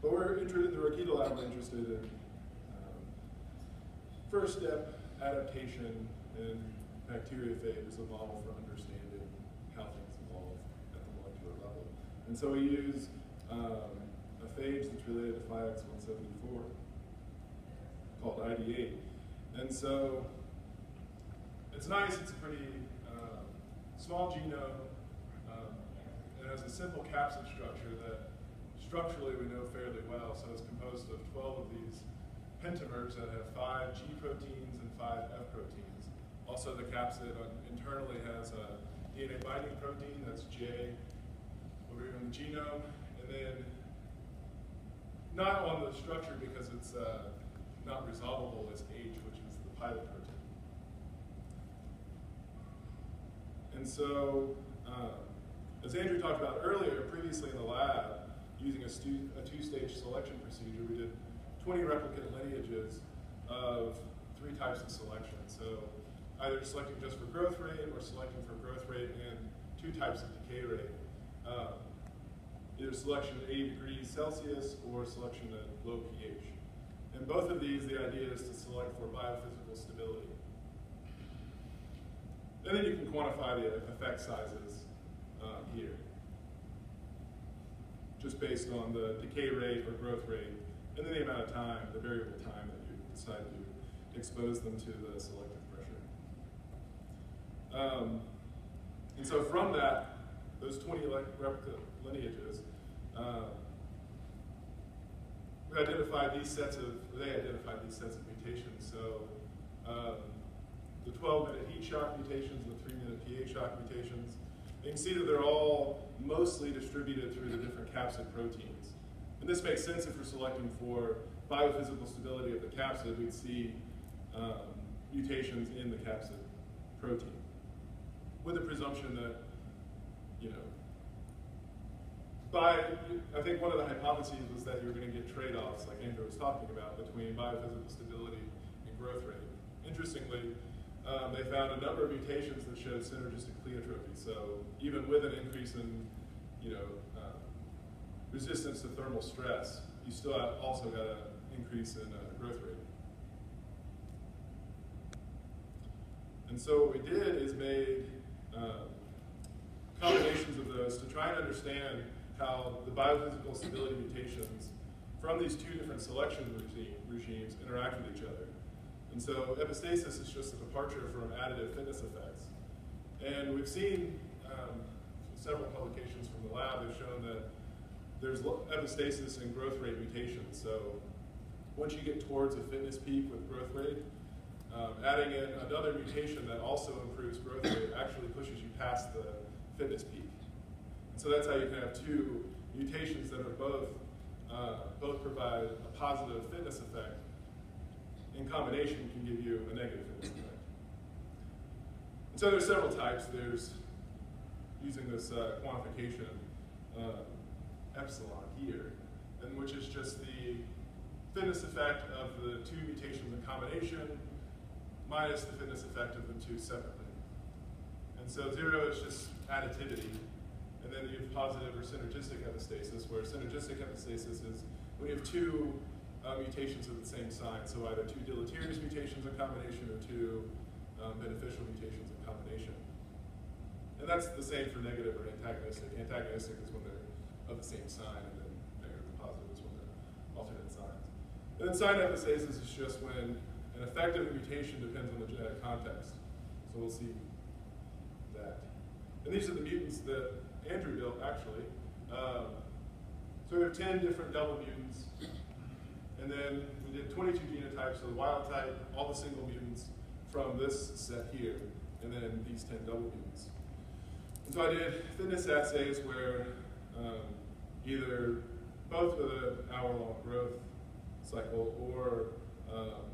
But we're interested in the Rakita lab, we're interested in first step, adaptation, and bacteriophage is a model for understanding how things evolve at the molecular level. And so we use a phage that's related to Pleiotropy called ID8. And so it's nice, it's a pretty small genome. It has a simple capsid structure that structurally we know fairly well. So it's composed of 12 of these pentamers that have 5 G proteins and 5 F proteins. Also the capsid internally has a DNA binding protein, that's J, over here in the genome. And then not on the structure because it's not resolvable as H, which is the pilot protein. And so, as Andrew talked about earlier, previously in the lab, using a two-stage selection procedure, we did 20 replicate lineages of 3 types of selection. So either selecting just for growth rate or selecting for growth rate and 2 types of decay rate. Either selection at 80 degrees Celsius or selection at low pH. And both of these, the idea is to select for biophysical stability. And then you can quantify the effect sizes here, just based on the decay rate or growth rate, and then the amount of time, the variable time that you decide to expose them to the selective pressure. And so from that, those 20 replica lineages, they identified these sets of mutations. So the 12-minute heat shock mutations, the 3-minute pH shock mutations, you can see that they're all mostly distributed through the different capsid proteins. And this makes sense if we're selecting for biophysical stability of the capsid, we'd see mutations in the capsid protein. With the presumption that, I think one of the hypotheses was that you're going to get trade-offs, like Andrew was talking about, between biophysical stability and growth rate. Interestingly, they found a number of mutations that showed synergistic pleiotropy. So even with an increase in, resistance to thermal stress, you still also got an increase in growth rate. And so what we did is made combinations of those to try and understand how the biophysical stability mutations from these 2 different selection regimes interact with each other. And so epistasis is just a departure from additive fitness effects. And we've seen several publications from the lab have shown that there's epistasis and growth rate mutations. So once you get towards a fitness peak with growth rate, adding in another mutation that also improves growth rate actually pushes you past the fitness peak. And so that's how you can have 2 mutations that are both provide a positive fitness effect. In combination can give you a negative fitness effect. And so there's several types. There's using this quantification epsilon here, and which is just the fitness effect of the 2 mutations in combination minus the fitness effect of the 2 separately. And so 0 is just additivity, and then you have positive or synergistic epistasis, where synergistic epistasis is when you have 2 mutations of the same sign, so either 2 deleterious mutations in combination or 2 beneficial mutations in combination. And that's the same for negative or antagonistic. Antagonistic is when they're of the same sign, and then negative and positive is when they're alternate signs. And then sign epistasis is just when an effective mutation depends on the genetic context. So we'll see that. And these are the mutants that Andrew built, actually. So we have 10 different double mutants. And then we did 22 genotypes, so the wild type, all the single mutants from this set here, and then these 10 double mutants. And so I did fitness assays where either both with an hour-long growth cycle or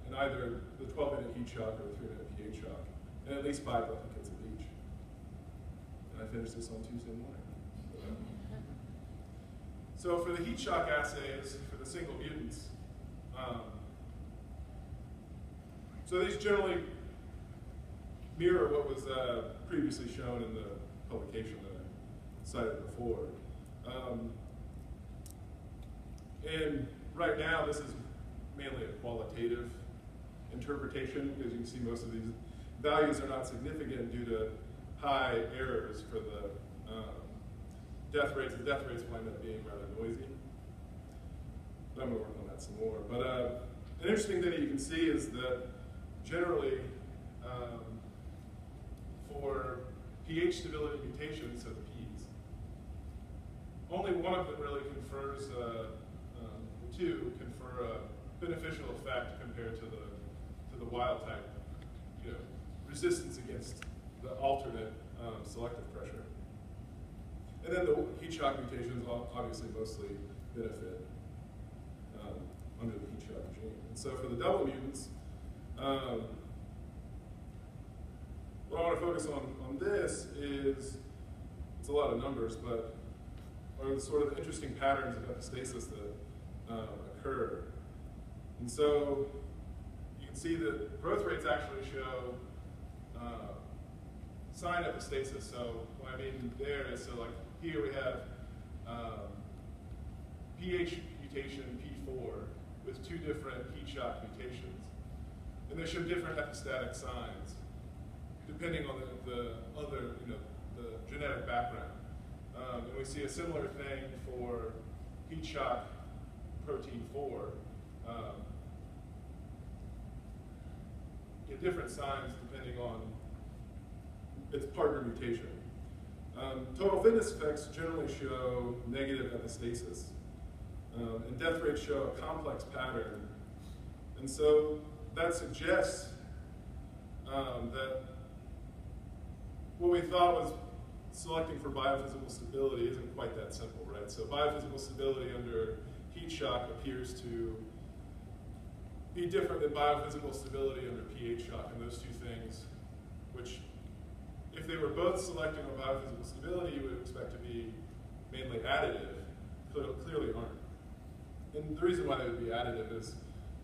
in either the 12-minute heat shock or the 3-minute pH shock, and at least 5 replicates of each. And I finished this on Tuesday morning. So for the heat shock assays, for the single mutants, so these generally mirror what was previously shown in the publication that I cited before. And right now, this is mainly a qualitative interpretation, because you can see most of these values are not significant due to high errors for the death rates. The death rates wind up being rather noisy. But I'm going to work on that some more. But an interesting thing that you can see is that generally, for pH stability mutations, so the P's, only one of them really confers, the two confer a beneficial effect compared to the wild type, resistance against the alternate selective pressure. And then the heat shock mutations obviously mostly benefit under the heat shock regime. And so for the double mutants, what I want to focus on this is, it's a lot of numbers, but are the sort of interesting patterns of epistasis that occur. And so you can see that growth rates actually show sign epistasis. So what I mean there is, so like here we have pH mutation P4 with two different heat shock mutations. And they show different epistatic signs depending on the other, the genetic background. And we see a similar thing for heat shock protein 4. Get different signs depending on its partner mutation. Total fitness effects generally show negative epistasis. And death rates show a complex pattern. And so that suggests that what we thought was selecting for biophysical stability isn't quite that simple, right? So biophysical stability under heat shock appears to be different than biophysical stability under pH shock, and those two things, which if they were both selecting on biophysical stability, you would expect to be mainly additive, clearly aren't. And the reason why they would be additive is,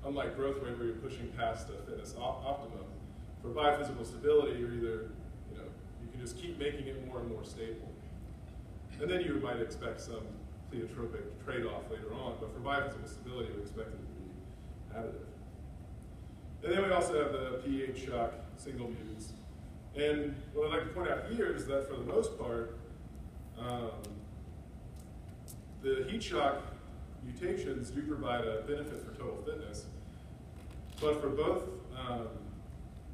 unlike growth rate where you're pushing past a fitness optimum, for biophysical stability, you're either, you can just keep making it more and more stable. And then you might expect some pleiotropic trade-off later on, but for biophysical stability, we expect it to be additive. And then we also have the pH shock single mutants. And what I'd like to point out here is that for the most part, the heat shock mutations do provide a benefit for total fitness, but for both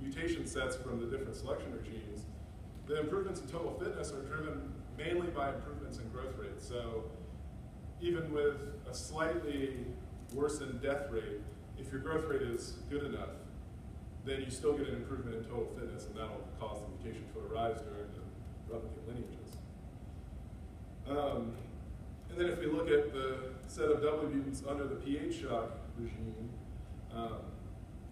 mutation sets from the different selection regimes, the improvements in total fitness are driven mainly by improvements in growth rate. So even with a slightly worsened death rate, if your growth rate is good enough, then you still get an improvement in total fitness, and that'll cause the mutation to arise during the replicate lineages. And then if we look at the set of double mutants under the pH shock regime,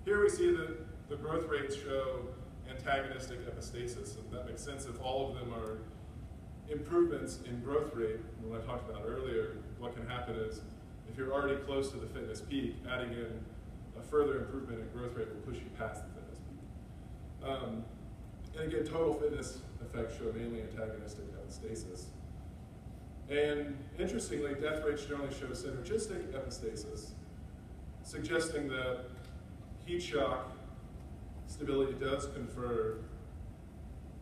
here we see that the growth rates show antagonistic epistasis, and that makes sense if all of them are improvements in growth rate. And what I talked about earlier, what can happen is if you're already close to the fitness peak, adding in a further improvement in growth rate will push you past the fitness peak. And again, total fitness effects show mainly antagonistic epistasis. And interestingly, death rates generally show synergistic epistasis, suggesting that heat shock stability does confer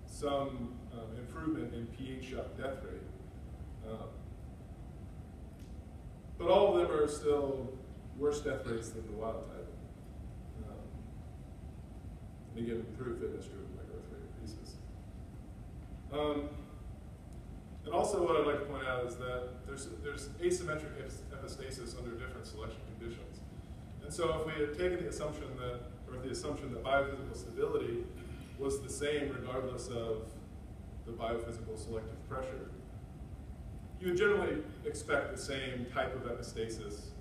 some improvement in pH shock death rate. But all of them are still worse death rates than the wild type. And again, improved fitness driven by growth rate increases. And also what I'd like to point out is that there's asymmetric epistasis under different selection conditions. And so if we had taken the assumption that biophysical stability was the same regardless of the biophysical selective pressure, you would generally expect the same type of epistasis,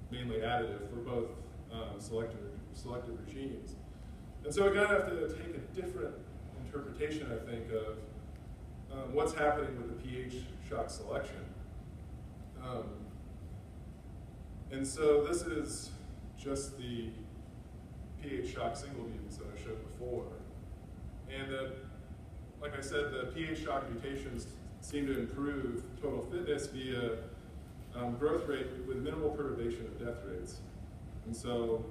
mainly additive, for both selective regimes. And so we're going to have to take a different interpretation, I think, of what's happening with the pH shock selection. And so this is just the pH shock single mutants that I showed before. And like I said, the pH shock mutations seem to improve total fitness via growth rate with minimal perturbation of death rates. And so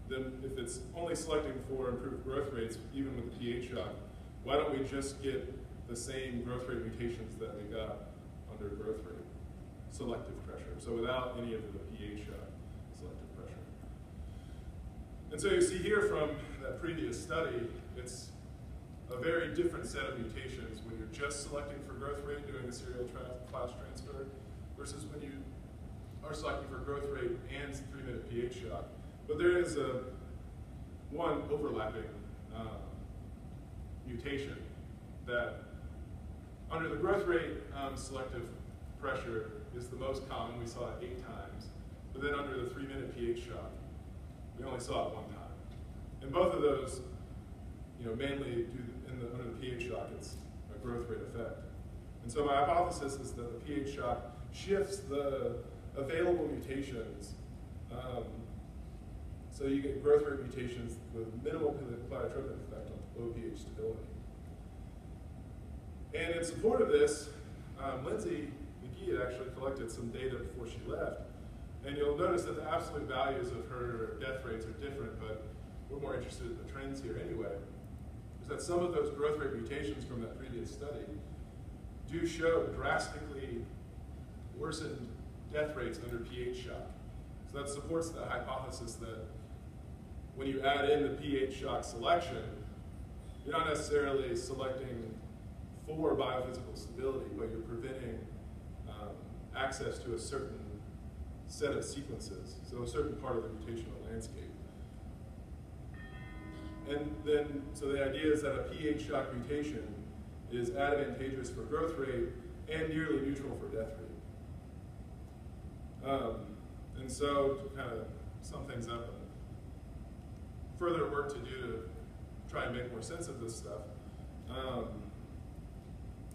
then if it's only selecting for improved growth rates, even with the pH shock, why don't we just get the same growth rate mutations that we got under growth rate, selective pressure, so without any of the pH shock selective pressure. And so you see here from that previous study, it's a very different set of mutations when you're just selecting for growth rate doing a serial class transfer versus when you are selecting for growth rate and 3-minute pH shock. But there is one overlapping mutation that under the growth rate selective pressure is the most common. We saw it 8 times. But then under the 3-minute pH shock, we only saw it 1 time. And both of those, mainly under the pH shock, it's a growth rate effect. And so my hypothesis is that the pH shock shifts the available mutations. So you get growth rate mutations with minimal pleiotropic effect on low pH stability. And in support of this, Lindsay McGee had actually collected some data before she left. And you'll notice that the absolute values of her death rates are different, but we're more interested in the trends here anyway. Is that some of those growth rate mutations from that previous study do show drastically worsened death rates under pH shock. So that supports the hypothesis that when you add in the pH shock selection, you're not necessarily selecting for biophysical stability, but you're preventing access to a certain set of sequences, so a certain part of the mutational landscape. And then, so the idea is that a pH shock mutation is advantageous for growth rate and nearly neutral for death rate. And so, to kind of sum things up, further work to do to try and make more sense of this stuff.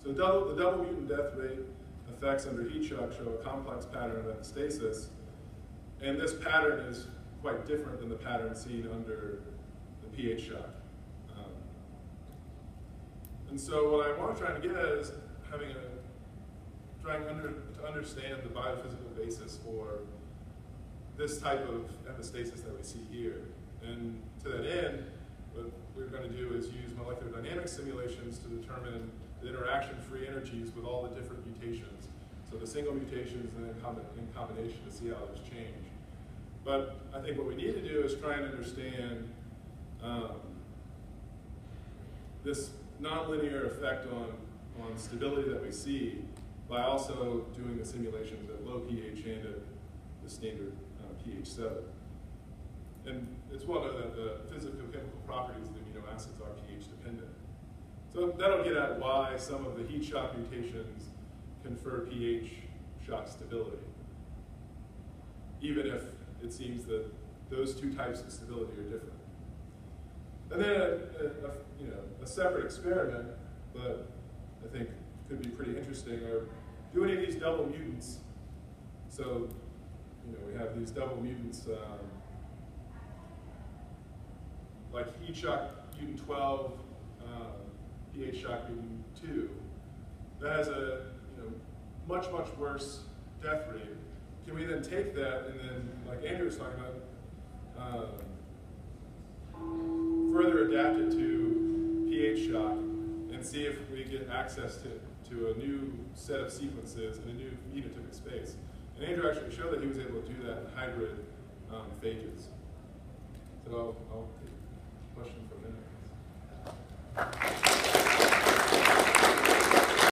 So the double mutant death rate effects under heat shock show a complex pattern of epistasis, and this pattern is quite different than the pattern seen under the pH shock. And so what I want to try to get at is trying to understand the biophysical basis for this type of epistasis that we see here. And to that end, what we're going to do is use molecular dynamics simulations to determine the interaction-free energies with all the different mutations. So the single mutations and then in combination to see how those change. But I think what we need to do is try and understand this nonlinear effect on stability that we see by also doing the simulations at low pH and at the standard pH 7. And it's well known that the physicochemical properties of the amino acids are pH dependent. So that'll get at why some of the heat shock mutations confer pH shock stability, even if it seems that those two types of stability are different. And then a separate experiment, but I think could be pretty interesting, are do any of these double mutants. So we have these double mutants like heat shock mutant 12, pH shock mutant 2, that has a much worse death rate. Can we then take that and then, like Andrew was talking about, further adapt it to pH shock and see if we get access to a new set of sequences in a new phenotypic space? And Andrew actually showed that he was able to do that in hybrid phages. So I'll take a question from there.